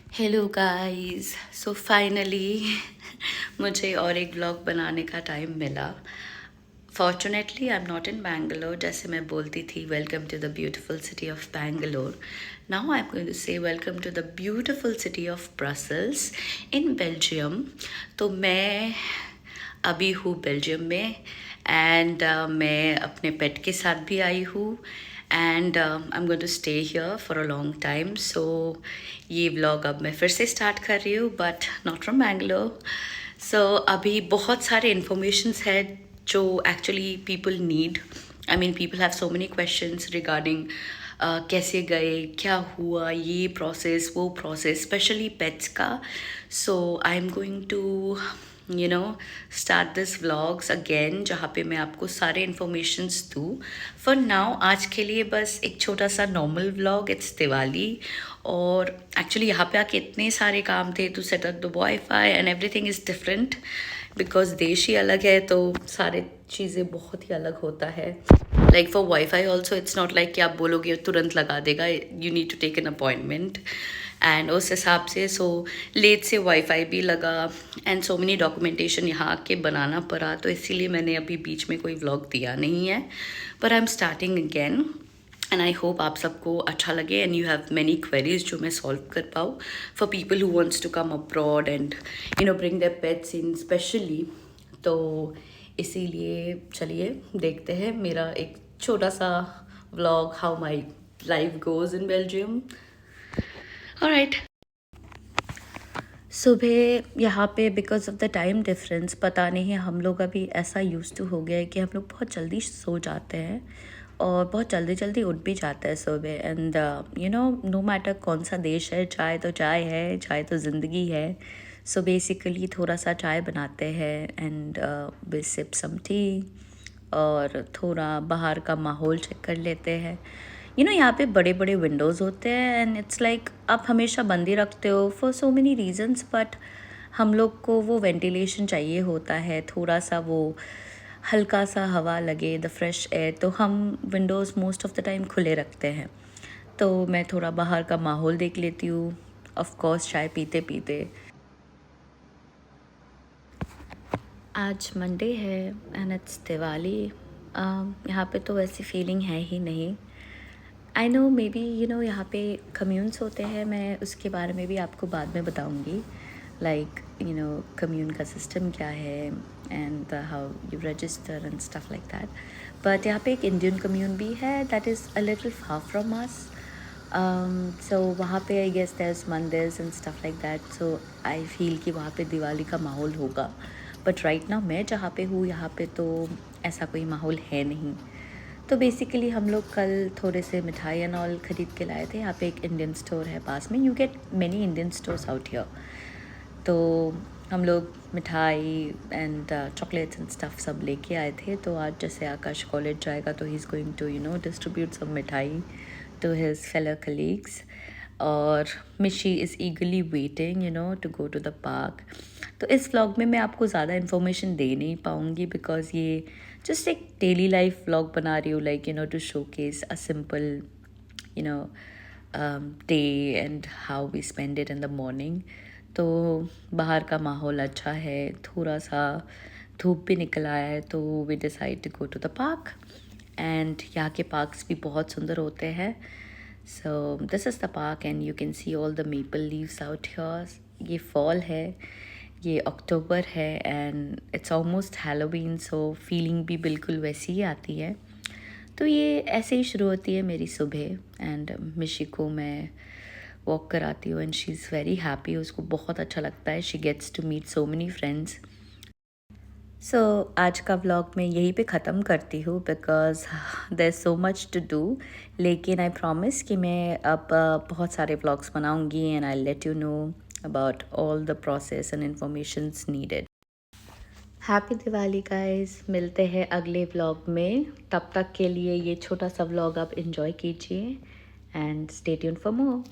Hello guys, so finally मुझे और एक ब्लॉग बनाने का टाइम मिला। Fortunately I am not in Bangalore, जैसे मैं बोलती थी welcome to the beautiful city of Bangalore. Now I am going to say welcome to the beautiful city of Brussels in Belgium. तो मैं अभी हूँ बेल्जियम में एंड मैं अपने पेट के साथ भी आई हूँ and I am going to stay here for a long time. So ये व्लॉग अब मैं फिर से स्टार्ट कर रही हूँ बट नॉट फ्रॉम बैंगलोर। सो अभी बहुत सारे इन्फॉर्मेशंस है जो actually people need. I mean people have so many questions regarding कैसे गए, क्या हुआ, ये प्रोसेस वो प्रोसेस, स्पेशली पेट्स का। So I am going to start this vlogs again, जहाँ पे मैं आपको सारे इन्फॉर्मेशंस दूँ। फॉर नाउ आज के लिए बस एक छोटा सा नॉर्मल व्लॉग, इट्स दिवाली। और एक्चुअली यहाँ पे आके इतने सारे काम थे to set up the wifi and everything is different because देश ही अलग है, तो सारे चीज़ें बहुत ही अलग होता है। Like for wifi also it's not like कि आप बोलोगे तुरंत लगा देगा, you need to take an appointment एंड उस हिसाब से सो लेट से वाईफाई भी लगा एंड सो मेनी डॉक्यूमेंटेशन यहाँ आके बनाना पड़ा, तो इसीलिए मैंने अभी बीच में कोई व्लॉग दिया नहीं है। पर I am starting again and I hope आप सबको अच्छा लगे and you have many queries जो मैं सॉल्व कर पाऊँ for people who wants to come abroad and bring their pets in specially. तो इसीलिए चलिए देखते हैं मेरा एक छोटा सा vlog, how my life goes in Belgium. Alright. सुबह यहाँ पे because of the time difference पता नहीं है, हम लोग अभी ऐसा यूज टू हो गया है कि हम लोग बहुत जल्दी सो जाते हैं और बहुत जल्दी जल्दी उठ भी जाते हैं सुबह। एंड नो मैटर कौन सा देश है, चाय तो चाय है, चाय तो ज़िंदगी है। सो बेसिकली थोड़ा सा चाय बनाते हैं and we sip some tea और थोड़ा बाहर का माहौल चेक कर लेते हैं। यहाँ पे बड़े बड़े विंडोज़ होते हैं एंड इट्स लाइक आप हमेशा बंद ही रखते हो for so many reasons, but हम लोग को वो वेंटिलेशन चाहिए होता है, थोड़ा सा वो हल्का सा हवा लगे, द फ्रेश एयर, तो हम Windows most of the time खुले रखते हैं। तो मैं थोड़ा बाहर का माहौल देख लेती हूँ, ऑफ कोर्स चाय पीते पीते। आज मंडे है एंड इट्स दिवाली। यहाँ पे तो वैसी फीलिंग है ही नहीं। आई नो मे बी यहाँ पे कम्यून्स होते हैं, मैं उसके बारे में भी आपको बाद में बताऊँगी। लाइक कम्यून का सिस्टम क्या है and how you register and stuff like that. But यहाँ पे एक इंडियन कम्यून भी है that is a little far from us. So वहाँ पे I guess there is mandirs and stuff like that, so I feel कि वहाँ पे दिवाली का माहौल होगा। बट राइट नाउ मैं जहाँ पे हूँ यहाँ पे तो ऐसा कोई माहौल है नहीं। तो बेसिकली हम लोग कल थोड़े से मिठाई एंड ऑल ख़रीद के लाए थे। यहाँ पे एक इंडियन स्टोर है पास में, you get many Indian stores out here. तो हम लोग मिठाई एंड चॉकलेट्स एंड स्टफ सब लेके आए थे। तो आज जैसे आकाश कॉलेज जाएगा तो he is going to distribute सब मिठाई टू हिज फेलो कलीग्स। और Mishi is eagerly waiting to go to the park. तो इस व्लॉग में मैं आपको ज़्यादा इन्फॉर्मेशन दे नहीं पाऊँगी बिकॉज ये जस्ट एक डेली लाइफ व्लॉग बना रही हूँ, like to showcase a simple day and how we spend it in the morning. तो बाहर का माहौल अच्छा है, थोड़ा सा धूप भी निकल आया है, तो we decide to go to the park. And यहाँ के पार्क्स भी बहुत सुंदर होते हैं। So this is the park and you can see all the maple leaves out here. ये फॉल है, ये अक्टूबर है and it's almost Halloween, so feeling भी बिल्कुल वैसी ही आती है। तो ये ऐसे ही शुरू होती है मेरी सुबह एंड मिशी को मैं वॉक कराती हूँ and she is very happy, उसको बहुत अच्छा लगता है, she gets to meet so many friends. So आज का व्लॉग मैं यहीं पे ख़त्म करती हूँ because there so much to do. लेकिन आई प्रॉमिस कि मैं अब बहुत सारे व्लॉग्स बनाऊँगी and I let you know about all the process and informations needed. Happy Diwali guys, मिलते हैं अगले व्लॉग में। तब तक के लिए ये छोटा सा व्लॉग आप इन्जॉय कीजिए and stay tuned for more.